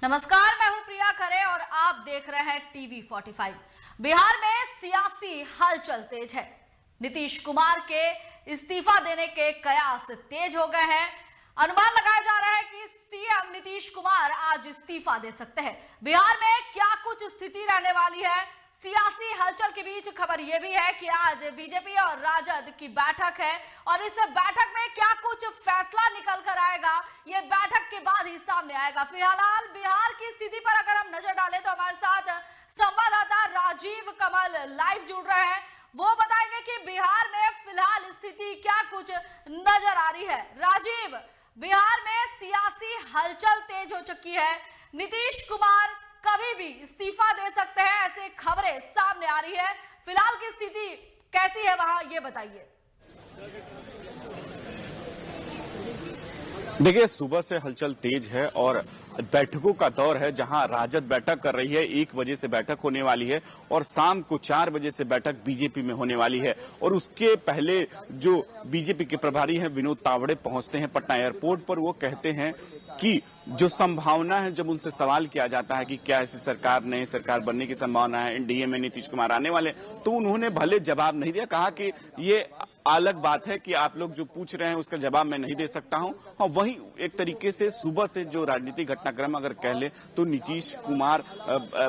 नमस्कार, मैं हूं प्रिया खरे और आप देख रहे हैं टीवी 45। बिहार में सियासी हलचल तेज है। नीतीश कुमार के इस्तीफा देने के कयास तेज हो गए हैं। अनुमान लगाया जा रहा है कि सीएम नीतीश कुमार आज इस्तीफा दे सकते हैं। बिहार में क्या कुछ स्थिति रहने वाली है? सियासी हलचल के बीच खबर यह भी है कि आज बीजेपी और राजद की बैठक है और इस बैठक में क्या कुछ फैसला निकल कर आएगा, ये बैठक के बाद ही सामने आएगा। फिलहाल बिहार की स्थिति पर अगर हम नजर डालें तो हमारे साथ संवाददाता राजीव कमल लाइव जुड़ रहे हैं। वो बताएंगे कि बिहार में फिलहाल स्थिति क्या कुछ नजर आ रही है। राजीव, बिहार में सियासी हलचल तेज हो चुकी है। नीतीश कुमार कभी भी इस्तीफा दे सकते हैं, ऐसे खबरें सामने आ रही है। फिलहाल की स्थिति कैसी है वहां, ये बताइए। देखिए, सुबह से हलचल तेज है और बैठकों का दौर है, जहां राजद बैठक कर रही है। 1 बजे से बैठक होने वाली है और शाम को 4 बजे से बैठक बीजेपी में होने वाली है। और उसके पहले जो बीजेपी के प्रभारी हैं विनोद तावड़े पहुंचते हैं पटना एयरपोर्ट पर। वो कहते हैं कि जो संभावना है, जब उनसे सवाल किया जाता है कि क्या ऐसी सरकार, नई सरकार बनने की संभावना है, एनडीए में नीतीश कुमार आने वाले, तो उन्होंने भले जवाब नहीं दिया। कहा कि ये अलग बात है कि आप लोग जो पूछ रहे हैं उसका जवाब मैं नहीं दे सकता हूं। हाँ, वहीं एक तरीके से सुबह से जो राजनीतिक घटनाक्रम अगर कह ले तो नीतीश कुमार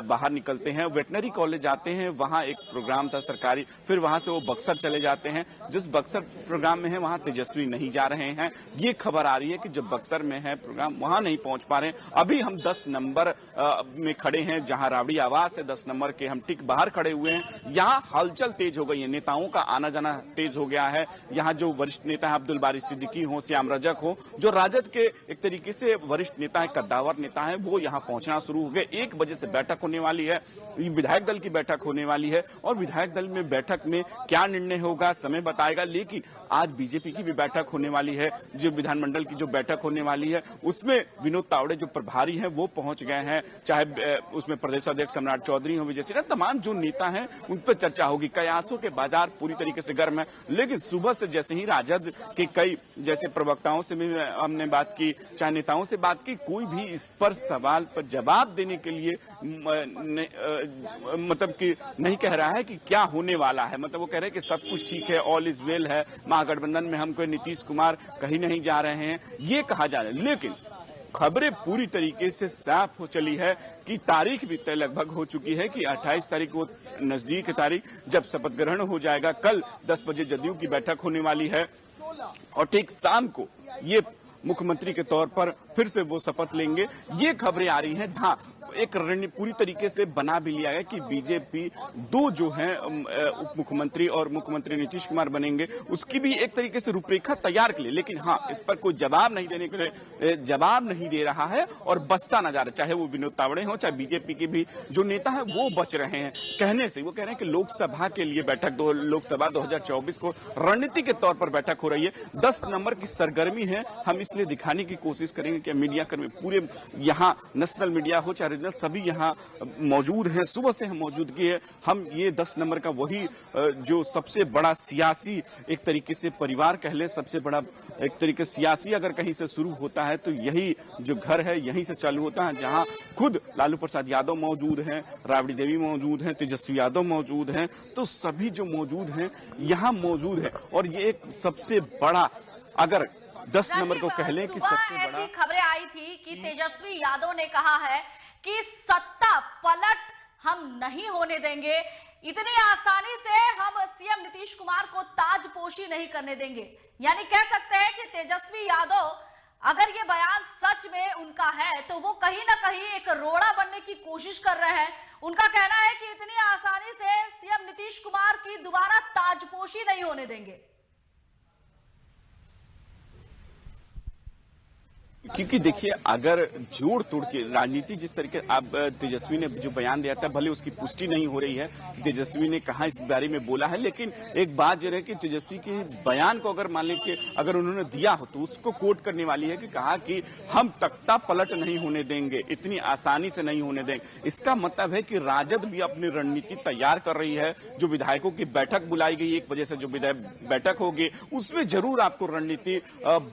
बाहर निकलते हैं, वेटनरी कॉलेज आते हैं, वहां एक प्रोग्राम था सरकारी, फिर वहां से वो बक्सर चले जाते हैं। जिस बक्सर प्रोग्राम में है वहां तेजस्वी नहीं जा रहे हैं। ये खबर आ रही है कि जब बक्सर में है प्रोग्राम वहां नहीं पहुंच पा रहे हैं। अभी हम 10 नंबर में खड़े हैं, जहां राबड़ी आवास है, 10 नंबर के हम टिक बाहर खड़े हुए हैं। यहाँ हलचल तेज हो गई है, नेताओं का आना जाना तेज हो गया है। यहाँ जो वरिष्ठ नेता है अब्दुल बारी सिद्दीकी हो, श्याम रजक हो, जो राजद के एक तरीके से वरिष्ठ नेता है, कद्दावर नेता है, वो यहाँ पहुंचना शुरू हो गए। 1 बजे से बैठक होने वाली है, विधायक दल की बैठक होने वाली है और विधायक दल में बैठक में क्या निर्णय होगा समय बताएगा। लेकिन आज बीजेपी की भी बैठक होने वाली है, जो विधानमंडल की जो बैठक होने वाली है उसमें विनोद तावड़े जो प्रभारी हैं वो पहुंच गए हैं। चाहे उसमें प्रदेश अध्यक्ष सम्राट चौधरी हो, विजय सिन्हा, तमाम जो नेता हैं उन पर चर्चा होगी। कयासों के बाजार पूरी तरीके से गर्म है। लेकिन सुबह से जैसे ही राजद के कई जैसे प्रवक्ताओं से भी हमने बात की, चाहे नेताओं से बात की, कोई भी इस पर सवाल पर जवाब देने के लिए मतलब कि नहीं कह रहा है कि क्या होने वाला है। मतलब वो कह रहे हैं कि सब कुछ ठीक है, ऑल इज वेल है, महागठबंधन में हम कोई नीतीश कुमार कहीं नहीं जा रहे हैं, ये कहा जा रहा है। लेकिन खबरें पूरी तरीके से साफ हो चली है कि तारीख भी तय लगभग हो चुकी है कि 28 तारीख को नजदीक तारीख जब शपथ ग्रहण हो जाएगा। कल 10 बजे जदयू की बैठक होने वाली है और ठीक शाम को ये मुख्यमंत्री के तौर पर फिर से वो शपथ लेंगे। ये खबरें आ रही हैं, जहां एक रणनीति पूरी तरीके से बना भी लिया है कि बीजेपी 2 जो हैं उप मुख्यमंत्री और मुख्यमंत्री नीतीश कुमार बनेंगे, उसकी भी एक तरीके से रूपरेखा तैयार कर ली। लेकिन हाँ, इस पर कोई जवाब नहीं देने के लिए जवाब नहीं दे रहा है और बचता ना जा रहा, चाहे वो विनोद तावड़े हो, चाहे बीजेपी के भी जो नेता है वो बच रहे हैं कहने से। वो कह रहे हैं कि लोकसभा के लिए बैठक, लोकसभा 2024 को रणनीति के तौर पर बैठक हो रही है। 10 नंबर की सरगर्मी है, हम इसलिए दिखाने की कोशिश करेंगे कि मीडिया कर्मी पूरे यहाँ नेशनल मीडिया हो चाहे सभी यहाँ मौजूद हैं। सुबह से हम मौजूदगी है। हम ये 10 नंबर का वही जो सबसे बड़ा सियासी एक तरीके से परिवार कह ले, सबसे बड़ा एक तरीके से सियासी अगर कहीं से शुरू होता है तो यही जो घर है यहीं से चालू होता है, जहां खुद लालू प्रसाद यादव मौजूद हैं, राबड़ी देवी मौजूद हैं, तेजस्वी यादव मौजूद हैं। तो सभी जो मौजूद हैं यहाँ मौजूद है और ये एक सबसे बड़ा, अगर 10 नंबर को कह लें कि सबसे बड़ा, ऐसी खबरें आई थी कि तेजस्वी यादव ने कहा है कि सत्ता पलट हम नहीं होने देंगे, इतनी आसानी से हम सीएम नीतीश कुमार को ताजपोशी नहीं करने देंगे। यानी कह सकते हैं कि तेजस्वी यादव अगर ये बयान सच में उनका है तो वो कहीं ना कहीं एक रोड़ा बनने की कोशिश कर रहे हैं। उनका कहना है कि इतनी आसानी से सीएम नीतीश कुमार की दोबारा ताजपोशी नहीं होने देंगे। क्योंकि देखिए, अगर जोड़ तोड़ के राजनीति जिस तरीके अब तेजस्वी ने जो बयान दिया था, भले उसकी पुष्टि नहीं हो रही है कि तेजस्वी ने कहा इस बारे में बोला है, लेकिन एक बात यह है कि तेजस्वी के बयान को अगर मान लें कि अगर उन्होंने दिया हो तो उसको कोट करने वाली है कि कहा कि हम तख्ता पलट नहीं होने देंगे, इतनी आसानी से नहीं होने देंगे। इसका मतलब है कि राजद भी अपनी रणनीति तैयार कर रही है। जो विधायकों की बैठक बुलाई गई 1 बजे से जो विधायक बैठक होगी उसमें जरूर आपको रणनीति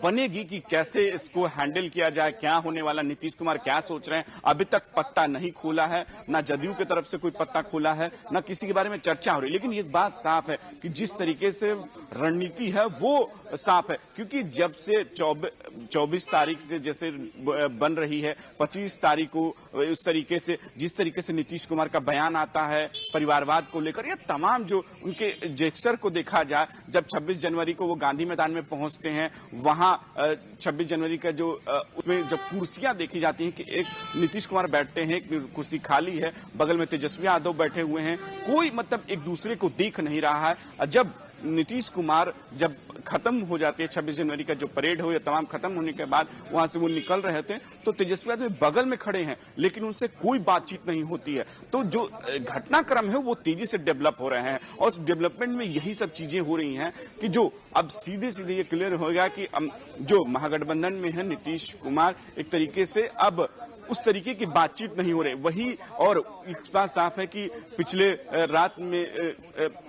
बनेगी कि कैसे इसको हैंडल ब्लैकमेल किया जाए, क्या होने वाला, नीतीश कुमार क्या सोच रहे हैं, अभी तक पत्ता नहीं खोला है, ना जदयू की तरफ से कोई पत्ता खोला है, ना किसी के बारे में चर्चा हो रही। लेकिन ये बात साफ है कि जिस तरीके से रणनीति है वो साफ है, क्योंकि जब से 24 तारीख से जैसे बन रही है, 25 तारीख को उस तरीके से जिस तरीके से नीतीश कुमार का बयान आता है परिवारवाद को लेकर, ये तमाम जो उनके जेस्चर को देखा जाए, जब 26 जनवरी को वो गांधी मैदान में पहुंचते हैं, वहां 26 जनवरी का जो उसमें जब कुर्सियां देखी जाती हैं कि एक नीतीश कुमार बैठते हैं, एक कुर्सी खाली है, बगल में तेजस्वी यादव बैठे हुए हैं, कोई मतलब एक दूसरे को देख नहीं रहा है। जब नीतीश कुमार जब खत्म हो जाती है 26 जनवरी का जो परेड हो या तमाम खत्म होने के बाद वहां से वो निकल रहे थे, तो तेजस्वी यादव बगल में खड़े हैं, लेकिन उनसे कोई बातचीत नहीं होती है। तो जो घटनाक्रम है वो तेजी से डेवलप हो रहे हैं, और उस डेवलपमेंट में यही सब चीजें हो रही हैं कि जो अब सीधे सीधे ये क्लियर हो गया कि जो महागठबंधन में है नीतीश कुमार, एक तरीके से अब उस तरीके की बातचीत नहीं हो रही। वही और इस बात साफ है कि पिछले रात में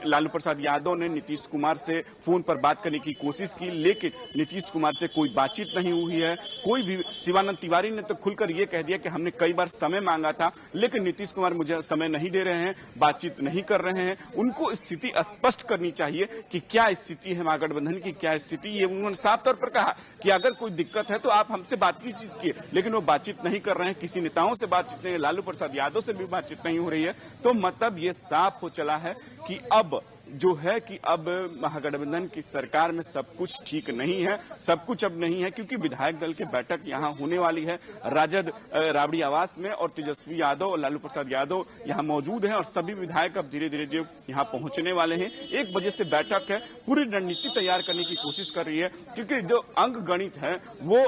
लालू प्रसाद यादव ने नीतीश कुमार से फोन पर बात करने की कोशिश की, लेकिन नीतीश कुमार से कोई बातचीत नहीं हुई है। कोई भी, शिवानंद तिवारी ने तो खुलकर यह कह दिया कि हमने कई बार समय मांगा था, लेकिन नीतीश कुमार मुझे समय नहीं दे रहे हैं, बातचीत नहीं कर रहे हैं। उनको स्थिति स्पष्ट करनी चाहिए कि क्या स्थिति है महागठबंधन की, क्या स्थिति। ये उन्होंने साफ तौर पर कहा कि अगर कोई दिक्कत है तो आप हमसे बातचीत कीजिए, लेकिन वो बातचीत नहीं कर रहे हैं, किसी नेताओं से बातचीत नहीं, लालू प्रसाद यादव से भी बातचीत नहीं हो रही है। तो मतलब ये साफ हो चला है कि अब जो है कि अब महागठबंधन की सरकार में सब कुछ ठीक नहीं है, सब कुछ अब नहीं है, क्योंकि विधायक दल की बैठक यहां होने वाली है राजद राबड़ी आवास में, और तेजस्वी यादव और लालू प्रसाद यादव यहां मौजूद हैं, और सभी विधायक अब धीरे धीरे जो यहां पहुंचने वाले हैं। 1 बजे से बैठक है, पूरी रणनीति तैयार करने की कोशिश कर रही है, क्योंकि जो अंक गणित है वो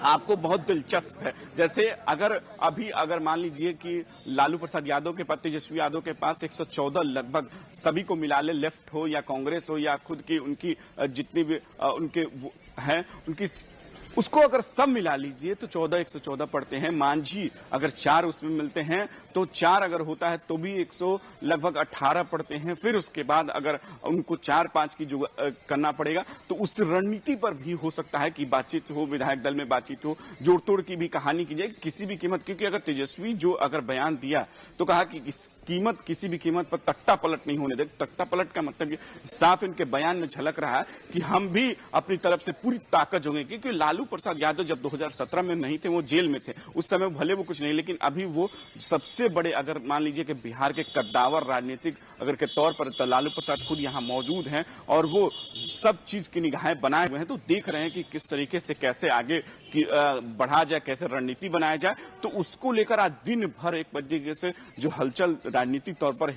आपको बहुत दिलचस्प है। जैसे अगर मान लीजिए कि लालू प्रसाद यादव के पास, तेजस्वी यादव के पास 114 लगभग सभी को मिला ले, लेफ्ट हो या कांग्रेस हो या खुद की उनकी जितनी भी उनके हैं उनकी, उसको अगर सब मिला लीजिए तो 114 पड़ते हैं। मांझी अगर 4 उसमें मिलते हैं तो 4 अगर होता है तो भी 100 लगभग 18 पड़ते हैं। फिर उसके बाद अगर उनको 4-5 की जो करना पड़ेगा, तो उस रणनीति पर भी हो सकता है कि बातचीत हो, विधायक दल में बातचीत हो, जोड़ तोड़ की भी कहानी की जाए किसी भी कीमत। क्योंकि अगर तेजस्वी जो अगर बयान दिया तो कहा कि किसी भी कीमत पर तख्ता पलट नहीं होने दे। तख्ता पलट का मतलब साफ इनके बयान में झलक रहा है कि हम भी अपनी तरफ से पूरी ताकत जोड़ेंगे। क्योंकि लालू प्रसाद यादव जब 2017 में नहीं थे, वो जेल में थे, उस समय भले वो कुछ नहीं, लेकिन अभी वो सबसे बड़े, अगर मान लीजिए कि बिहार के कद्दावर राजनीतिक अगर के तौर पर, तो लालू प्रसाद खुद यहाँ मौजूद हैं और वो सब चीज की निगाहें बनाए हुए हैं। तो देख रहे हैं कि किस तरीके से कैसे आगे बढ़ा जाए, कैसे रणनीति बनाया जाए। तो उसको लेकर आज दिन भर एक तरीके से जो हलचल राजनीतिक तौर पर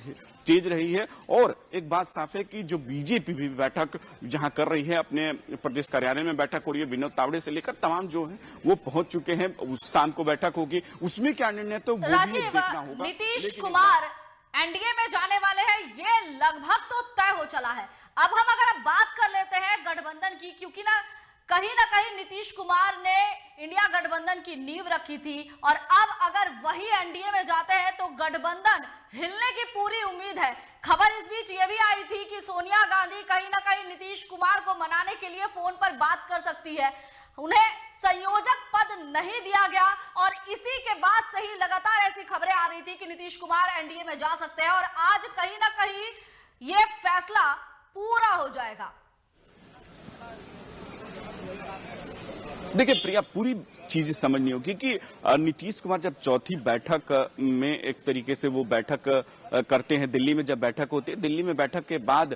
तेज रही है। और एक बात साफ है कि जो बीजेपी भी बैठक जहां कर रही है, अपने प्रदेश कार्यालय में बैठक हो रही है, विनोद तावड़े से लेकर तमाम जो है वो पहुंच चुके हैं। उस शाम को बैठक होगी, उसमें क्या निर्णय तो वो भी देखना होगा। नीतीश कुमार एनडीए में जाने वाले हैं, ये लगभग तो तय हो चला है। अब हम अगर बात कर लेते हैं गठबंधन की, क्योंकि ना कहीं नीतीश कुमार ने इंडिया गठबंधन की नींव रखी थी, और अब अगर वही एनडीए में जाते हैं तो गठबंधन हिलने की पूरी उम्मीद है। खबर इस बीच ये भी आई थी कि सोनिया गांधी कहीं ना कहीं नीतीश कुमार को मनाने के लिए फोन पर बात कर सकती है। उन्हें संयोजक पद नहीं दिया गया, और इसी के बाद से ही लगातार ऐसी खबरें आ रही थी कि नीतीश कुमार एनडीए में जा सकते हैं, और आज कहीं ना कहीं ये फैसला पूरा हो जाएगा। देखिए प्रिया, पूरी चीजें समझनी होगी कि नीतीश कुमार जब चौथी बैठक में एक तरीके से वो बैठक करते हैं, दिल्ली में जब बैठक होती है, दिल्ली में बैठक के बाद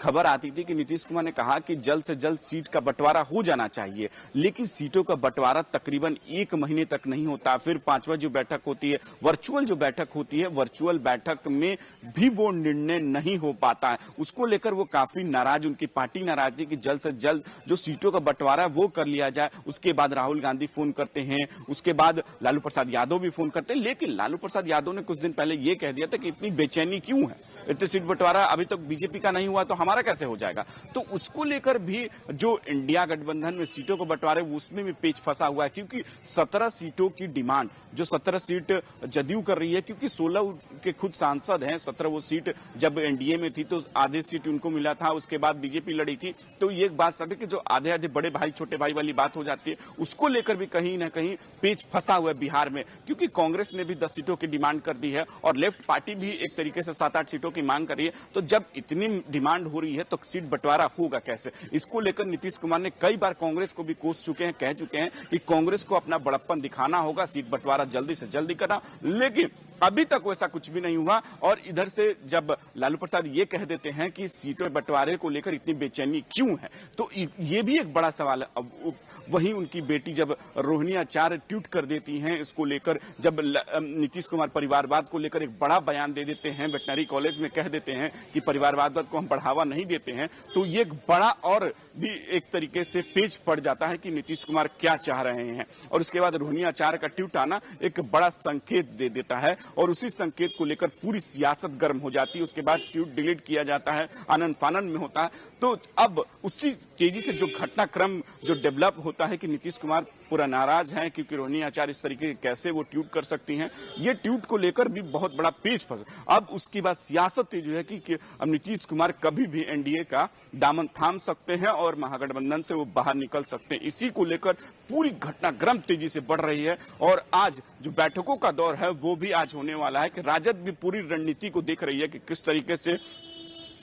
खबर आती थी कि नीतीश कुमार ने कहा कि जल्द से जल्द सीट का बंटवारा हो जाना चाहिए, लेकिन सीटों का बंटवारा तकरीबन 1 महीने तक नहीं होता। फिर 5वां जो बैठक होती है, वर्चुअल जो बैठक होती है, वर्चुअल बैठक में भी वो निर्णय नहीं हो पाता है। उसको लेकर वो काफी नाराज, उनकी पार्टी नाराज थी कि जल्द से जल्द जो सीटों का बंटवारा वो कर लिया जाए। उसके बाद राहुल गांधी फोन करते हैं, उसके बाद लालू प्रसाद यादव भी फोन करते हैं, लेकिन लालू प्रसाद यादव ने कुछ दिन पहले ये कह दिया था कि इतनी बेचैनी क्यों है, इतनी सीट बंटवारा अभी तक बीजेपी का नहीं हुआ तो हमारा कैसे हो जाएगा। तो उसको लेकर भी जो इंडिया गठबंधन में सीटों को बंटवारे, उसमें भी पेच फंसा हुआ है, क्योंकि 17 सीटों की डिमांड, जो 17 सीट जदयू कर रही है, क्योंकि 16 के खुद सांसद हैं, 17 वो सीट जब एनडीए में थी तो आधे सीट उनको मिला था, उसके बाद बीजेपी लड़ी थी। तो ये बात सब है कि जो आधे आधे बड़े भाई छोटे भाई वाली बात हो जाती है, उसको लेकर भी कहीं ना कहीं पेच फंसा हुआ है बिहार में, क्योंकि कांग्रेस ने भी 10 सीटों की डिमांड कर दी है और लेफ्ट पार्टी भी एक तरीके से 7-8 सीटों की मांग कर रही है। तो जब इतनी डिमांड हो रही है तो सीट बंटवारा होगा कैसे? इसको लेकर नीतीश कुमार ने कई बार कांग्रेस को भी कोस चुके हैं, कह चुके हैं कि कांग्रेस को अपना बड़प्पन दिखाना होगा, सीट बंटवारा जल्दी से जल्दी करना, लेकिन अभी तक वैसा कुछ भी नहीं हुआ। और इधर से जब लालू प्रसाद ये कह देते हैं कि सीटों बंटवारे को लेकर इतनी बेचैनी क्यों है, तो ये भी एक बड़ा सवाल है। अब वहीं उनकी बेटी जब रोहिणी आचार्य ट्वीट कर देती हैं इसको लेकर, जब नीतीश कुमार परिवारवाद को लेकर एक बड़ा बयान दे देते हैं, वेटनरी कॉलेज में कह देते हैं कि परिवारवाद को हम बढ़ावा नहीं देते हैं, तो ये एक बड़ा और भी एक तरीके से पेच पड़ जाता है कि नीतीश कुमार क्या चाह रहे हैं। और उसके बाद रोहिणी आचार्य का ट्वीट आना एक बड़ा संकेत दे देता है और उसी संकेत को लेकर पूरी सियासत गर्म हो जाती है। उसके बाद ट्वीट डिलीट किया जाता है, आनंद फानंद में होता है। तो अब उसी तेजी से जो घटनाक्रम जो डेवलप होता है कि नीतीश कुमार पूरा नाराज हैं क्योंकि रोहिणी आचार्य इस तरीके कैसे वो ट्वीट कर सकती हैं, ये ट्वीट को लेकर भी बहुत बड़ा पेच फंसा। अब उसके बाद सियासत जो है कि अब नीतीश कुमार कभी भी एनडीए का दामन थाम सकते हैं और महागठबंधन से वो बाहर निकल सकते हैं। इसी को लेकर पूरी घटनाक्रम तेजी से बढ़ रही है और आज जो बैठकों का दौर है वो भी आज होने वाला है कि राजद भी पूरी रणनीति को देख रही है कि किस तरीके से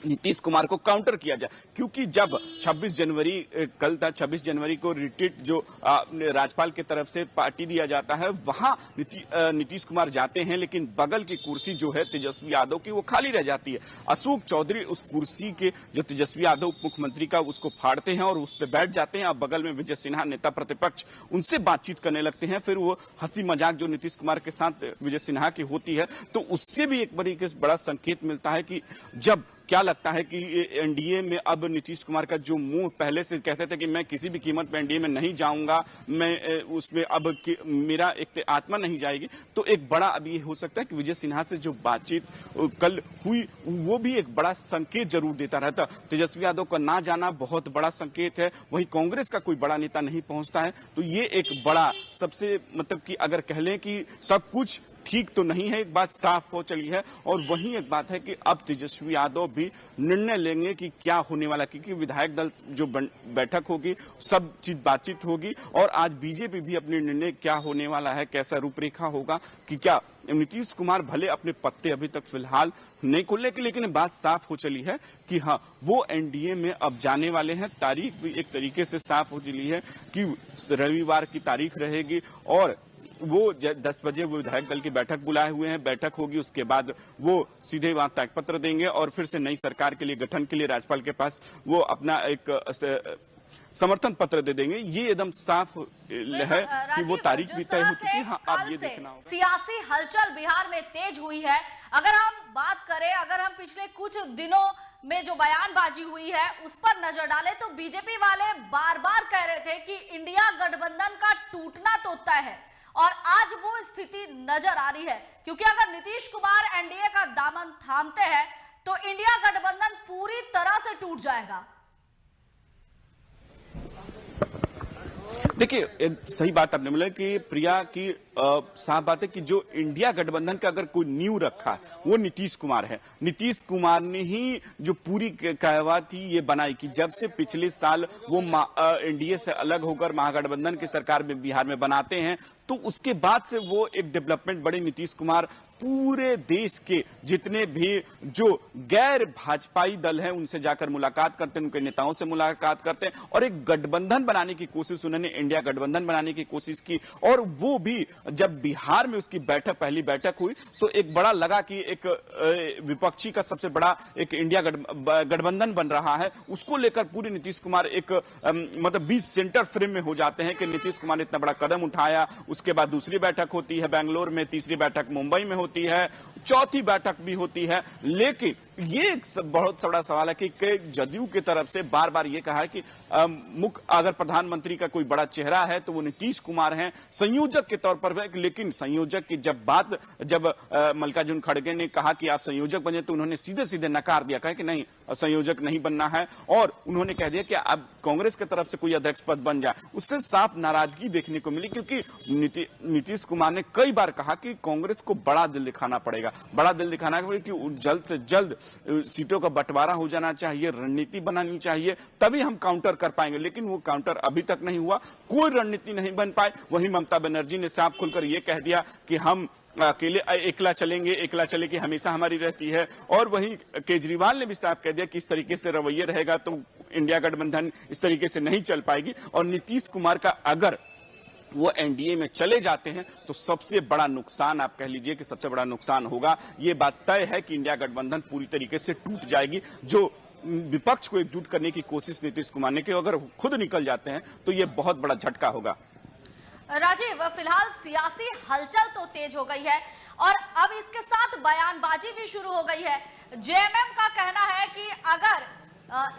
नीतीश कुमार को काउंटर किया जाए, क्योंकि जब 26 जनवरी कल था, 26 जनवरी को रिट्रीट जो राज्यपाल की तरफ से पार्टी दिया जाता है वहां नीतीश कुमार जाते हैं, लेकिन बगल की कुर्सी जो है तेजस्वी यादव की वो खाली रह जाती है। अशोक चौधरी उस कुर्सी के जो तेजस्वी यादव उप मुख्यमंत्री का उसको फाड़ते हैं और उस पर बैठ जाते हैं। अब बगल में विजय सिन्हा नेता प्रतिपक्ष उनसे बातचीत करने लगते हैं। फिर वो हंसी मजाक जो नीतीश कुमार के साथ विजय सिन्हा की होती है, तो उससे भी एक बड़ा संकेत मिलता है कि जब क्या लगता है कि एनडीए में अब नीतीश कुमार का जो मुंह पहले से कहते थे कि मैं किसी भी कीमत पर एनडीए में नहीं जाऊंगा, मैं उसमें अब मेरा एक आत्मा नहीं जाएगी, तो एक बड़ा अब ये हो सकता है कि विजय सिन्हा से जो बातचीत कल हुई वो भी एक बड़ा संकेत जरूर देता रहता। तेजस्वी यादव का ना जाना बहुत बड़ा संकेत है, वहीं कांग्रेस का कोई बड़ा नेता नहीं पहुंचता है, तो ये एक बड़ा सबसे मतलब कि अगर कह लें कि सब कुछ ठीक तो नहीं है, एक बात साफ हो चली है। और वहीं एक बात है कि अब तेजस्वी यादव भी निर्णय लेंगे कि क्या होने वाला, क्योंकि विधायक दल जो बैठक होगी सब चीज बातचीत होगी और आज बीजेपी भी अपने निर्णय क्या होने वाला है, कैसा रूपरेखा होगा, कि क्या नीतीश कुमार भले अपने पत्ते अभी तक फिलहाल नहीं खोलने के, लेकिन बात साफ हो चली है कि हाँ वो एनडीए में अब जाने वाले हैं। तारीख भी एक तरीके से साफ हो चली है कि रविवार की तारीख रहेगी और वो 10 बजे वो विधायक दल की बैठक बुलाए हुए हैं, बैठक होगी, उसके बाद वो सीधे वहां त्यागपत्र देंगे और फिर से नई सरकार के लिए गठन के लिए राज्यपाल के पास वो अपना एक समर्थन पत्र दे देंगे। ये एकदम साफ है कि वो तारीख भी तय हो चुकी है। हाँ, अब ये देखना होगा। सियासी हलचल बिहार में तेज हुई है। अगर हम बात करें, अगर हम पिछले कुछ दिनों में जो बयानबाजी हुई है उस पर नजर डालें तो बीजेपी वाले बार बार कह रहे थे कि इंडिया गठबंधन का टूटना तो तय है और आज वो स्थिति नजर आ रही है, क्योंकि अगर नीतीश कुमार एनडीए का दामन थामते हैं तो इंडिया गठबंधन पूरी तरह से टूट जाएगा। देखिए सही बात आपने बोला कि प्रिया की साफ बात है कि जो इंडिया गठबंधन का अगर कोई नींव रखा वो नीतीश कुमार है। नीतीश कुमार ने ही जो पूरी कहवा थी ये बनाई कि जब से पिछले साल वो एनडीए से अलग होकर महागठबंधन की सरकार में बिहार में बनाते हैं, तो उसके बाद से वो एक डेवलपमेंट बड़े नीतीश कुमार पूरे देश के जितने भी जो गैर भाजपाई दल हैं उनसे जाकर मुलाकात करते हैं, उनके नेताओं से मुलाकात करते हैं और एक गठबंधन बनाने की कोशिश, उन्होंने इंडिया गठबंधन बनाने की कोशिश की। और वो भी जब बिहार में उसकी बैठक, पहली बैठक हुई तो एक बड़ा लगा कि एक विपक्षी का सबसे बड़ा एक इंडिया गठबंधन बन रहा है, उसको लेकर पूरे नीतीश कुमार एक मतलब बीच सेंटर फ्रेम में हो जाते हैं कि नीतीश कुमार ने इतना बड़ा कदम उठाया। उसके बाद दूसरी बैठक होती है बेंगलोर में, तीसरी बैठक मुंबई में होती है, चौथी बैठक भी होती है। लेकिन ये एक बहुत बड़ा सवाल है कि जदयू की तरफ से बार बार ये कहा है कि मुख्य अगर प्रधानमंत्री का कोई बड़ा चेहरा है तो वो नीतीश कुमार हैं संयोजक के तौर पर। लेकिन संयोजक की जब मल्लिकार्जुन खड़गे ने कहा कि आप संयोजक बने तो उन्होंने सीधे सीधे नकार दिया, कहा कि नहीं संयोजक नहीं बनना है और उन्होंने कह दिया कि अब कांग्रेस की तरफ से कोई अध्यक्ष पद बन जाए। उससे साफ नाराजगी देखने को मिली क्योंकि नीतीश कुमार ने कई बार कहा कि कांग्रेस को बड़ा दिल दिखाना पड़ेगा, बड़ा दिल दिखाना कि जल्द से जल्द सीटों का बंटवारा हो जाना चाहिए, रणनीति बनानी चाहिए, तभी हम काउंटर कर पाएंगे। लेकिन वो काउंटर अभी तक नहीं हुआ, कोई रणनीति नहीं बन पाई। वहीं ममता बनर्जी ने साफ खुलकर ये कह दिया कि हम अकेले एकला चलेंगे, एकला चले की हमेशा हमारी रहती है। और वहीं केजरीवाल ने भी साफ कह दिया कि इस तरीके से रवैया रहेगा तो इंडिया गठबंधन इस तरीके से नहीं चल पाएगी। और नीतीश कुमार का अगर वो एनडीए में चले जाते हैं तो सबसे बड़ा नुकसान, आप कह लीजिए कि सबसे बड़ा नुकसान होगा। ये बात तय है कि इंडिया गठबंधन पूरी तरीके से टूट जाएगी। जो विपक्ष को एकजुट करने की कोशिश नीतीश कुमार ने की, अगर खुद निकल जाते हैं तो ये बहुत बड़ा झटका होगा। राजीव, फिलहाल सियासी हलचल तो तेज हो गई है और अब इसके साथ बयानबाजी भी शुरू हो गई है। जेएमएम का कहना है कि अगर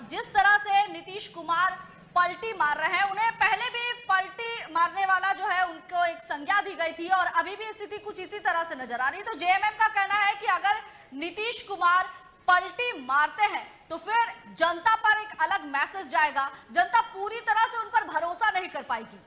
जिस तरह से नीतीश कुमार पलटी मार रहे हैं, उन्हें पहले भी पलटी मारने वाला जो है उनको एक संज्ञा दी गई थी और अभी भी स्थिति कुछ इसी तरह से नजर आ रही है। तो जेएमएम का कहना है कि अगर नीतीश कुमार पलटी मारते हैं तो फिर जनता पर एक अलग मैसेज जाएगा, जनता पूरी तरह से उन पर भरोसा नहीं कर पाएगी।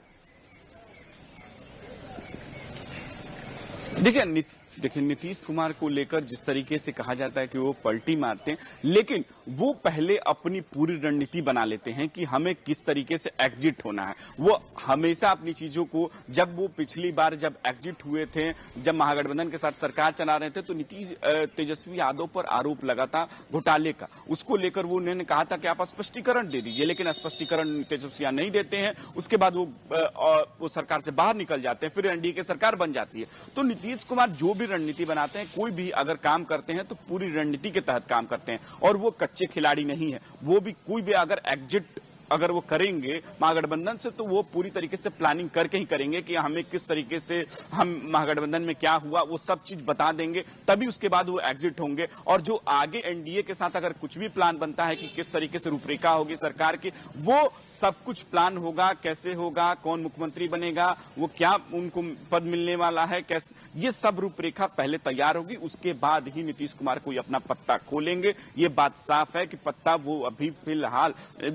देखिए नीतीश कुमार को लेकर जिस तरीके से कहा जाता है कि वो पलटी मारते हैं, लेकिन वो पहले अपनी पूरी रणनीति बना लेते हैं कि हमें किस तरीके से एग्जिट होना है। वो हमेशा अपनी चीजों को, जब वो पिछली बार जब एग्जिट हुए थे, जब महागठबंधन के साथ सरकार चला रहे थे, तो तेजस्वी यादव पर आरोप लगा था घोटाले का। उसको लेकर वो उन्होंने कहा था कि आप स्पष्टीकरण दे दीजिए, लेकिन स्पष्टीकरण तेजस्वी नहीं देते हैं। उसके बाद वो सरकार से बाहर निकल जाते हैं, फिर एनडीए की सरकार बन जाती है। तो नीतीश कुमार जो भी रणनीति बनाते हैं, कोई भी अगर काम करते हैं तो पूरी रणनीति के तहत काम करते हैं और वो कच्चे खिलाड़ी नहीं है। वो भी कोई भी अगर एग्जिट अगर वो करेंगे महागठबंधन से तो वो पूरी तरीके से प्लानिंग करके ही करेंगे कि हमें किस तरीके से हम महागठबंधन में क्या हुआ वो सब चीज बता देंगे, तभी उसके बाद वो एग्जिट होंगे। और जो आगे एनडीए के साथ अगर कुछ भी प्लान बनता है कि किस तरीके से रूपरेखा होगी सरकार की, वो सब कुछ प्लान होगा, कैसे होगा, कौन मुख्यमंत्री बनेगा, वो क्या उनको पद मिलने वाला है, कैसे, ये सब रूपरेखा पहले तैयार होगी। उसके बाद ही नीतीश कुमार कोई अपना पत्ता खोलेंगे। ये बात साफ है कि पत्ता वो अभी फिलहाल,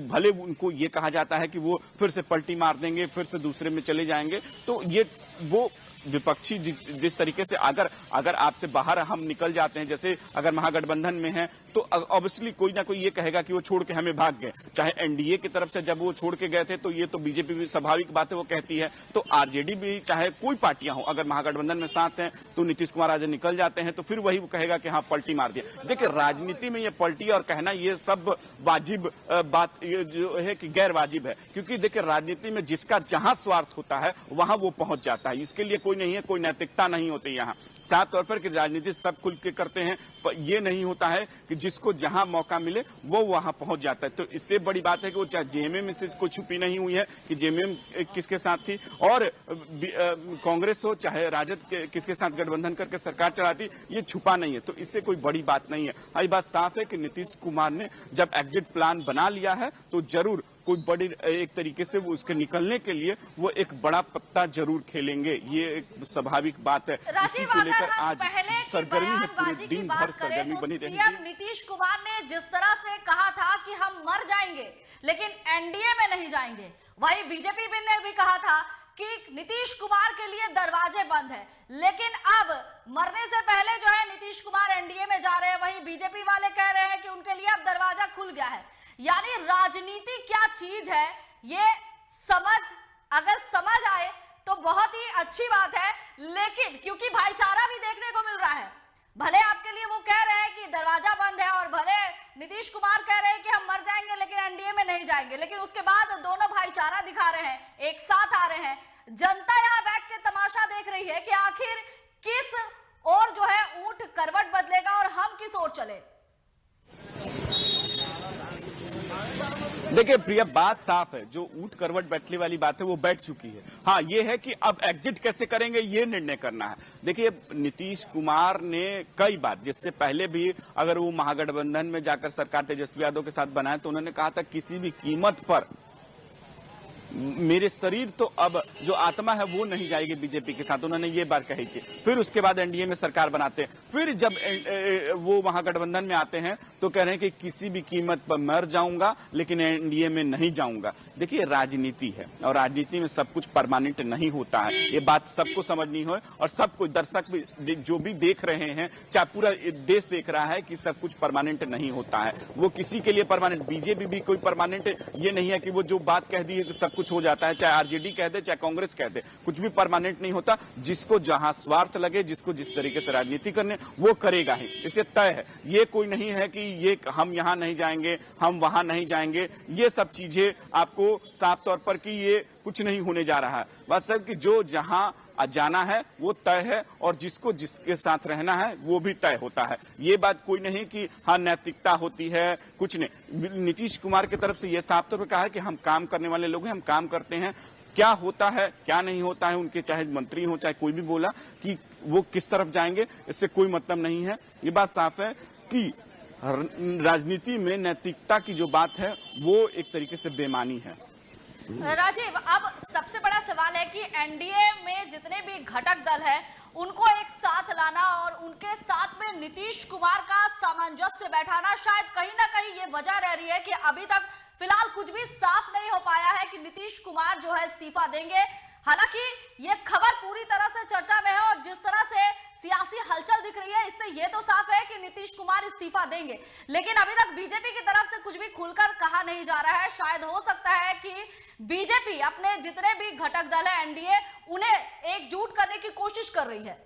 भले उनको ये कहा जाता है कि वो फिर से पलटी मार देंगे, फिर से दूसरे में चले जाएंगे, तो ये वो विपक्षी जिस तरीके से अगर आपसे बाहर हम निकल जाते हैं, जैसे अगर महागठबंधन में है तो ऑब्वियसली कोई ना कोई ये कहेगा कि वो छोड़ के हमें भाग गए। चाहे एनडीए की तरफ से जब वो छोड़ के गए थे तो ये तो बीजेपी भी स्वाभाविक बात है वो कहती है, तो आरजेडी भी, चाहे कोई पार्टियां हो, अगर महागठबंधन में साथ हैं तो नीतीश कुमार आज निकल जाते हैं तो फिर वही वो कहेगा कि हाँ पलटी मार दिया। देखिए राजनीति में ये पलटी और कहना ये सब वाजिब बात ये जो है कि गैर वाजिब है, क्योंकि देखिए राजनीति में जिसका जहां स्वार्थ होता है वहां वो पहुंच जाता है। इसके लिए नहीं है, कोई नैतिकता नहीं होती यहाँ। साफ तौर पर कि राजनीति सब खुल के करते हैं, ये नहीं होता है कि जिसको जहां मौका मिले वो वहां पहुंच जाता है। तो इससे बड़ी बात है कि वो चाहे जेएमएम से कोई छुपी नहीं हुई है कि जेएमएम किसके साथ थी, और कांग्रेस हो चाहे राजद किसके साथ गठबंधन करके सरकार चलाती, ये छुपा नहीं है। तो इससे कोई बड़ी बात नहीं है। हाँ, ये बात साफ है कि नीतीश कुमार ने जब एग्जिट प्लान बना लिया है तो जरूर कोई बड़ी एक तरीके से वो उसके निकलने के लिए वो एक बड़ा पत्ता जरूर खेलेंगे, ये एक स्वाभाविक बात है। राजीव, अगर हम पहले की बयानबाजी की बात करें तो सीएम नीतीश कुमार ने जिस तरह से कहा था कि हम मर जाएंगे लेकिन एनडीए में नहीं जाएंगे, वही बीजेपी ने भी कहा था कि नीतीश कुमार के लिए दरवाजे बंद है, लेकिन अब मरने से पहले जो है नीतीश कुमार एनडीए में जा रहे हैं। वहीं बीजेपी वाले कह रहे हैं कि उनके लिए अब दरवाजा खुल गया है। यानी राजनीति क्या चीज है ये अगर समझ आए तो बहुत ही अच्छी बात है, लेकिन क्योंकि भाईचारा भी देखने को मिल रहा है, भले आपके लिए वो कह रहे हैं कि दरवाजा बंद है और भले नीतीश कुमार कह रहे हैं कि हम मर जाएंगे लेकिन एनडीए में नहीं जाएंगे, लेकिन उसके बाद दोनों भाईचारा दिखा रहे हैं, एक साथ आ रहे हैं। जनता यहां बैठ के तमाशा देख रही है कि आखिर किस ओर जो है ऊंट करवट बदलेगा और हम किस ओर चले। देखिए प्रिया, बात साफ है, जो ऊंट करवट बैठने वाली बात है वो बैठ चुकी है। हाँ, ये है कि अब एग्जिट कैसे करेंगे ये निर्णय करना है। देखिए नीतीश कुमार ने कई बार, जिससे पहले भी अगर वो महागठबंधन में जाकर सरकार तेजस्वी यादव के साथ बनाए तो उन्होंने कहा था किसी भी कीमत पर मेरे शरीर तो अब जो आत्मा है वो नहीं जाएगी बीजेपी के साथ, उन्होंने ये बात कही थी। फिर उसके बाद एनडीए में सरकार बनाते हैं, फिर जब वो महागठबंधन में आते हैं तो कह रहे हैं कि किसी भी कीमत पर मर जाऊंगा लेकिन एनडीए में नहीं जाऊंगा। देखिए, राजनीति है और राजनीति में सब कुछ परमानेंट नहीं होता है, ये बात सबको समझनी हो और सबको दर्शक भी जो भी देख रहे हैं, चाहे पूरा देश देख रहा है कि सब कुछ परमानेंट नहीं होता है। वो किसी के लिए परमानेंट, बीजेपी भी कोई परमानेंट ये नहीं है कि वो जो बात कह दी है सब कुछ हो जाता है, चाहे आरजेडी कह दे चाहे कांग्रेस कह दे, कुछ भी परमानेंट नहीं होता। जिसको जहां स्वार्थ लगे, जिसको जिस तरीके से राजनीति करने वो करेगा ही, इसे तय है। ये कोई नहीं है कि ये हम यहां नहीं जाएंगे, हम वहां नहीं जाएंगे, ये सब चीजें आपको साफ तौर पर कि ये कुछ नहीं होने जा रहा है। बात सब कि जो जहां जाना है वो तय है और जिसको जिसके साथ रहना है वो भी तय होता है। ये बात कोई नहीं कि हाँ नैतिकता होती है, कुछ नहीं। नीतीश कुमार की तरफ से ये साफ तौर पर कहा है कि हम काम करने वाले लोग हैं, हम काम करते हैं, क्या होता है क्या नहीं होता है, उनके चाहे मंत्री हो चाहे कोई भी बोला कि वो किस तरफ जाएंगे, इससे कोई मतलब नहीं है। ये बात साफ है कि राजनीति में नैतिकता की जो बात है वो एक तरीके से बेमानी है। राजीव, अब सबसे बड़ा सवाल है कि एनडीए में जितने भी घटक दल हैं उनको एक साथ लाना और उनके साथ में नीतीश कुमार का सामंजस्य बैठाना, शायद कहीं ना कहीं ये वजह रह रही है कि अभी तक फिलहाल कुछ भी साफ नहीं हो पाया है कि नीतीश कुमार जो है इस्तीफा देंगे। हालांकि ये खबर पूरी तरह से चर्चा में है और जिस तरह से सियासी हलचल दिख रही है इससे ये तो साफ है कि नीतीश कुमार इस्तीफा देंगे, लेकिन अभी तक बीजेपी की तरफ से कुछ भी खुलकर कहा नहीं जा रहा है। शायद हो सकता है कि बीजेपी अपने जितने भी घटक दल है एनडीए उन्हें एकजुट करने की कोशिश कर रही है।